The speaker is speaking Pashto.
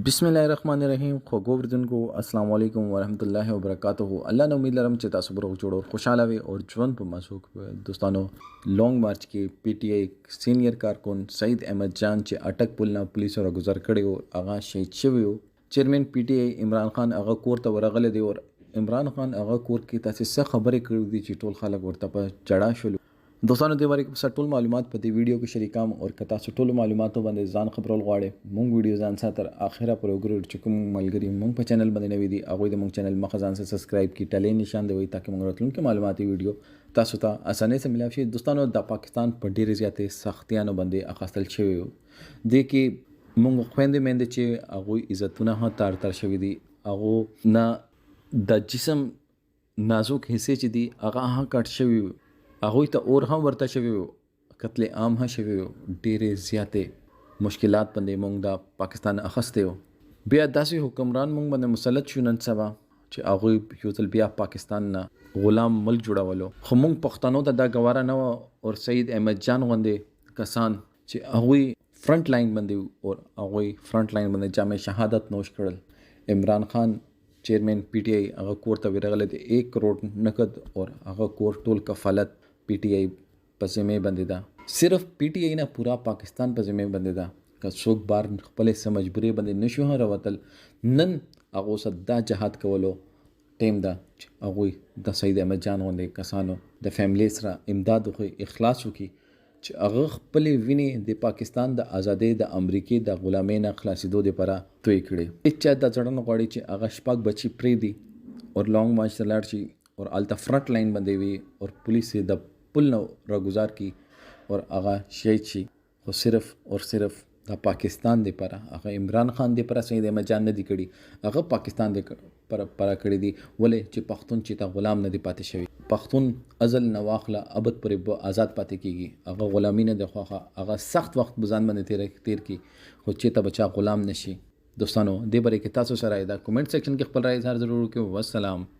बिस्मिल्लाहिर्रहमानिर्रहीम خوږو وردونکو السلام علیکم ورحمۃ اللہ وبرکاتہ الله نو امید لرم چې تاسو به روغ جوړ او خوشاله وي او ژوند په مسوک دوستانو لانګ مارچ کې پی ټی آی سینیئر کارکون سعید احمد جان چې اٹک پل نه پولیسو را گذر کړي او هغه شهید شوی او چیرمن پی ټی آی عمران خان هغه کور ته ورغلی دی او عمران خان هغه کور کې تاسو څه خبرې کړې دي چې ټول خلک ورته په چړا شول دوستانو د باندې څه ټول معلومات په دې ویډیو کې شریکام او کتا څه ټول معلوماتو باندې ځان خبرول غواړي مونږ ویډیو ځان ساتر اخره پر وګورئ چې کوم ملګری مونږ په چینل باندې نوی دي هغه د مونږ چینل مخه ځان سره سبسکرایب کی ټلې نشان دی وي ترڅو مونږ راتلونکي معلوماتي ویډیو تاسو ته اسانه سره ملي شي دوستانو د پاکستان په ډېرې زیاتې سختیانو باندې اخاستل شوی دی کې مونږ خويندې مېندې چې هغه عزتونه هم تار شوی دي هغه نه د جسم نازک حصے چې دي هغه کټ شوی هغه ته اور هم ورته شوی قتل عام هم شوی ډېرې زیاتې مشکلات باندې مونږ د پاکستان اخسته بیا داسې حکمران مونږ باندې مسلط شو نن سبا چې هغه یو ځل بیا پاکستان نه غلام ملک جوړولو خو مونږ پښتنو ته دا غواره نه او سعید احمد جان غوندې کسان چې هغه فرنٹ لاین باندې او هغه فرنٹ لاین باندې جامع شهادت نوش کړل عمران خان چیرمن پی ٹی آئی هغه کور ته ورغله د 1 کروڑ نقد او هغه کور ټول کفالت پی ټی آئی په ذمہ باندې ده صرف پی ټی آئی نه پورا پاکستان په ذمہ باندې ده که څوک بار خپل سم مجبوري باندې نشو راوتل نن هغه صدا جهاد کولو ټیم ده هغه د سید احمد جان غوندې کسانو د فیملی سره امداد او اخلاص وکي چې هغه خپل ویني د پاکستان د ازادۍ د امریکای د غلامۍ نه خلاصېدو لپاره توی کړي چې د ځړن غوړي چې هغه شپږ بچي پری دي او لانګ مارچ لاړ شي او الته فرنٹ لاین باندې وي او پولیس د پل نو را گزار کی اور هغه شهید شي خو صرف د پاکستان دی پر هغه عمران خان دی پر سید احمد جان نه دی کړي هغه پاکستان دی پر کړي دی ولې چې پښتون چې تا غلام نه دی پاتې شوی پښتون ازل نواخله ابد پر آزاد پاتې کیږي هغه غلامی نه دی خو هغه سخت وخت بزان باندې تیر کی خو چې تا بچا غلام نشي دوستانو دې باره کې تاسو سره دا کمنټ سیکشن کې خپل رائے اظهار ضرور وکړئ والسلام